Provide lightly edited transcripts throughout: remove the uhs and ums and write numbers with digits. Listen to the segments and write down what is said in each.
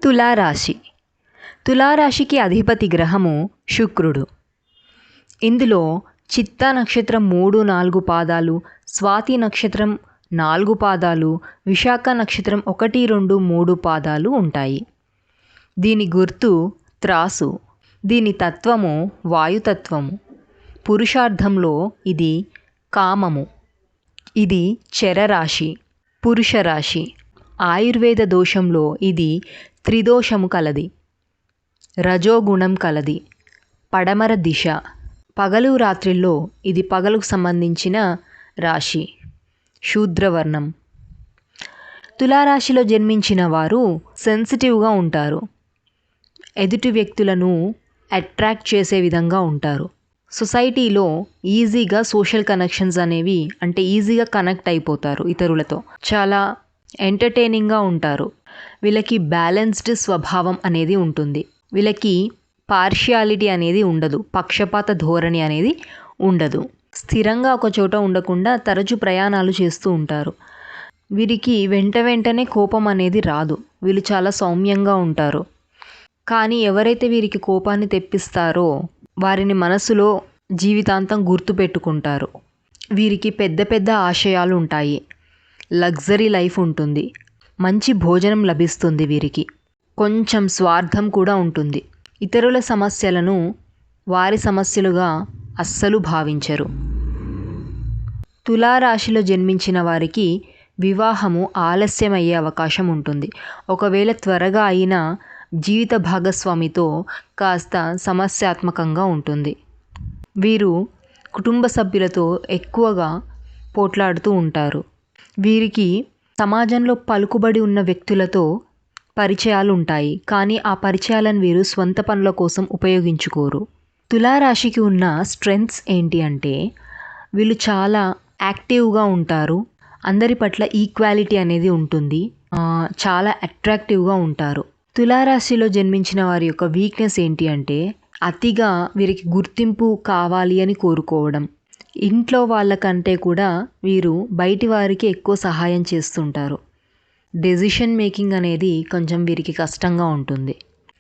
తులారాశి. తులారాశికి అధిపతి గ్రహము శుక్రుడు. ఇందులో చిత్తా నక్షత్రం 3-4 పాదాలు, స్వాతి నక్షత్రం 4 పాదాలు, విశాఖ నక్షత్రం 1-2-3 పాదాలు ఉంటాయి. దీని గుర్తు త్రాసు. దీని తత్వము వాయుతత్వము. పురుషార్థంలో ఇది కామము. ఇది చరరాశి, పురుషరాశి. ఆయుర్వేద దోషంలో ఇది త్రిదోషము కలది, రజోగుణం కలది, పడమర దిశ. పగలు రాత్రిల్లో ఇది పగలుకు సంబంధించిన రాశి, శూద్రవర్ణం. తులారాశిలో జన్మించిన వారు సెన్సిటివ్గా ఉంటారు. ఎదుటి వ్యక్తులను అట్రాక్ట్ చేసే విధంగా ఉంటారు. సొసైటీలో ఈజీగా సోషల్ కనెక్షన్స్ అనేవి అంటే ఈజీగా కనెక్ట్ అయిపోతారు ఇతరులతో. చాలా ఎంటర్టైనింగ్గా ఉంటారు. వీళ్ళకి బ్యాలెన్స్డ్ స్వభావం అనేది ఉంటుంది. వీళ్ళకి పార్షియాలిటీ అనేది ఉండదు, పక్షపాత ధోరణి అనేది ఉండదు. స్థిరంగా ఒక చోట ఉండకుండా తరచూ ప్రయాణాలు చేస్తూ ఉంటారు. వీరికి వెంటనే కోపం అనేది రాదు. వీళ్ళు చాలా సౌమ్యంగా ఉంటారు. కానీ ఎవరైతే వీరికి కోపాన్ని తెప్పిస్తారో వారిని మనసులో జీవితాంతం గుర్తుపెట్టుకుంటారు. వీరికి పెద్ద పెద్ద ఆశయాలు ఉంటాయి. లగ్జరీ లైఫ్ ఉంటుంది. మంచి భోజనం లభిస్తుంది. వీరికి కొంచెం స్వార్థం కూడా ఉంటుంది. ఇతరుల సమస్యలను వారి సమస్యలుగా అస్సలు భావించరు. తులారాశిలో జన్మించిన వారికి వివాహము ఆలస్యమయ్యే అవకాశం ఉంటుంది. ఒకవేళ త్వరగా అయినా జీవిత భాగస్వామితో కాస్త సమస్యాత్మకంగా ఉంటుంది. వీరు కుటుంబ సభ్యులతో ఎక్కువగా పోట్లాడుతూ ఉంటారు. వీరికి సమాజంలో పలుకుబడి ఉన్న వ్యక్తులతో పరిచయాలు ఉంటాయి. కానీ ఆ పరిచయాలను వీరు స్వంత పనుల కోసం ఉపయోగించుకోరు. తులారాశికి ఉన్న స్ట్రెంగ్త్స్ ఏంటి అంటే వీళ్ళు చాలా యాక్టివ్గా ఉంటారు. అందరి పట్ల ఈక్వాలిటీ అనేది ఉంటుంది. చాలా అట్రాక్టివ్గా ఉంటారు. తులారాశిలో జన్మించిన వారి యొక్క వీక్నెస్ ఏంటి అంటే అతిగా వీరికి గుర్తింపు కావాలి అని కోరుకోవడం. ఇంట్లో వాళ్ళకంటే కూడా వీరు బయటి వారికి ఎక్కువ సహాయం చేస్తుంటారు. డెసిషన్ మేకింగ్ అనేది కొంచెం వీరికి కష్టంగా ఉంటుంది.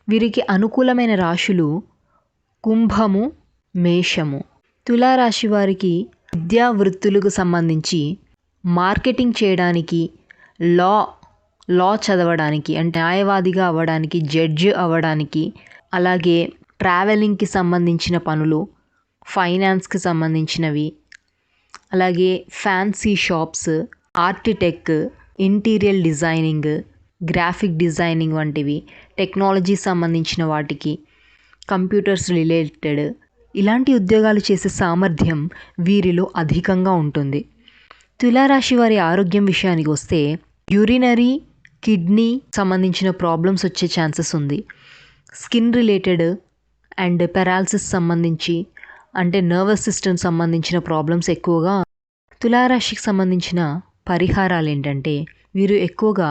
వీరికి అనుకూలమైన రాశులు కుంభము, మేషము. తులారాశి వారికి విద్యా వృత్తులకు సంబంధించి మార్కెటింగ్ చేయడానికి, లా చదవడానికి అంటే న్యాయవాదిగా అవ్వడానికి, జడ్జి అవ్వడానికి, అలాగే ట్రావెలింగ్కి సంబంధించిన పనులు, ఫైనాన్స్కి సంబంధించినవి, అలాగే fancy shops, architect, interior designing, graphic designing వంటివి, టెక్నాలజీ సంబంధించిన వాటికి, కంప్యూటర్స్ రిలేటెడ్ ఇలాంటి ఉద్యోగాలు చేసే సామర్థ్యం వీరిలో అధికంగా ఉంటుంది. తులారాశి వారి ఆరోగ్యం విషయానికి వస్తే యూరినరీ, కిడ్నీ సంబంధించిన ప్రాబ్లమ్స్ వచ్చే ఛాన్సెస్ ఉంది. స్కిన్ రిలేటెడ్ అండ్ పెరాలసిస్ సంబంధించి అంటే నర్వస్ సిస్టమ్ సంబంధించిన ప్రాబ్లమ్స్ ఎక్కువగా. తులారాశికి సంబంధించిన పరిహారాలు ఏంటంటే వీరు ఎక్కువగా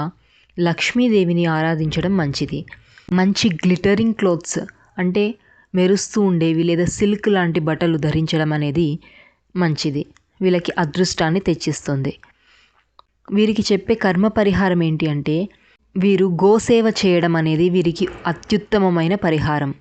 లక్ష్మీదేవిని ఆరాధించడం మంచిది. మంచి గ్లిటరింగ్ క్లోత్స్ అంటే మెరుస్తూ ఉండేవి లేదా సిల్క్ లాంటి బట్టలు ధరించడం అనేది మంచిది. వీళ్ళకి అదృష్టాన్ని తెచ్చిస్తుంది. వీరికి చెప్పే కర్మ పరిహారం ఏంటి అంటే వీరు గోసేవ చేయడం అనేది వీరికి అత్యుత్తమమైన పరిహారం.